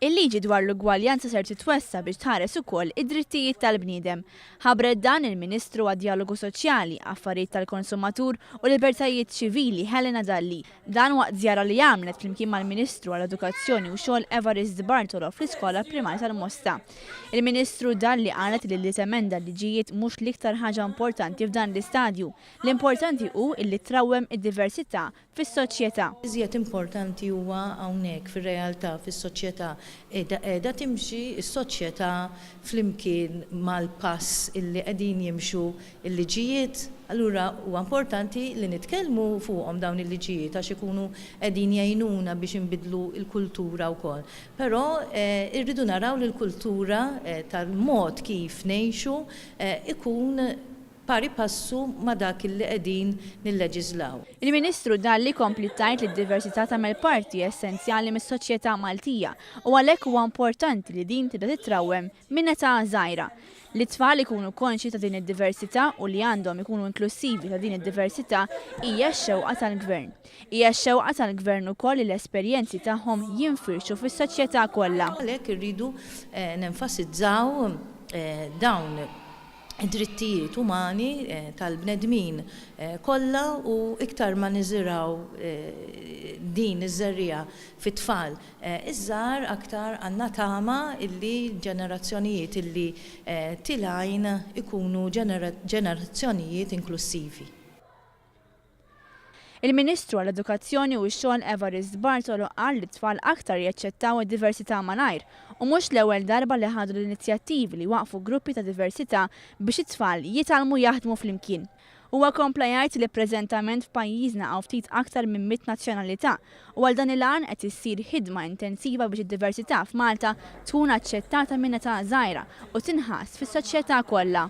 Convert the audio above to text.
Il-liġi dwar l-ugwaljanza ser titwessa biex tħares ukoll id-drittijiet tal-bniedem. Ħabret dan il-Ministru għad-Dialogu Soċjali, Affarijiet tal-Konsumatur u Libertajiet Ċivili Helena Dalli. Dan waqt żjara li għamlet flimkien mal-Ministru għall-Edukazzjoni u xogħol Evarist Bartolo fl-Iskola Primarja tal-Mosta. Il-Ministru Dalli qalet li temenda l-liġijiet mhux l-iktar ħaġa importanti f'dan l-istadju. L-importanti hu li trawwem id-diversità fis-soċjetà. Iżjed importanti huwa hawnhekk fir-realtà fis-soċjetà qiegħda timxi s-soċjetà flimkien mal-pass illi qegħdin jimxu l-liġijiet. Allura huwa importanti li nitkellmu fuqhom dawn il-liġijiet għax ikunu qegħdin jgħinuna biex inbidlu l-kultura wkoll. Però irridu naraw li l-kultura tal-mod kif ngħixu ikun pari passu ma dak li qegħdin nilleġislaw. Il-Ministru Dalli kompli tajt li d-diversità tagħmel parti essenzjali mis-soċjetà Maltija u għalhekk huwa importanti li din tibda titrawwem minn età żgħira. L-tfal ikunu konxi ta' din id-diversità u li għandhom ikunu inklusivi ta' din id-diversità hija x-xewqa tal-Gvern. Hija x-xewqa tal-Gvern ukoll li l-esperjenzi tagħhom jinfirxu fis-soċjetà kollha. Għalhekk irridu nenfasizzaw dawn id-drittijiet umani tal-bnedmin kollha u iktar ma niżiraw din iż-żerrija fit-tfal iż-żgħar aktar għandna tama illi ġenerazzjonijiet illi tilgħin ikunu ġenerazzjonijiet inklusivi. Il-Ministru għall-Edukazzjoni u x-xogħol Evarist Bartolo qal li t-tfal aktar jaċċettaw id-diversità malajr u mhux l-ewwel darba li ħadu l-inizjattivi li waqfu gruppi ta' diversità biex it-tfal jitalmu jaħdmu flimkien. Huwa kompla jgħid li preżentament f'pajjiżna hawn ftit aktar minn 100 nazzjonalità u għal dan il-għan qed issir ħidma intensiva biex id-diversità f'Malta tkun aċċettata minn età żgħira u tinħass fis-soċjetà kollha.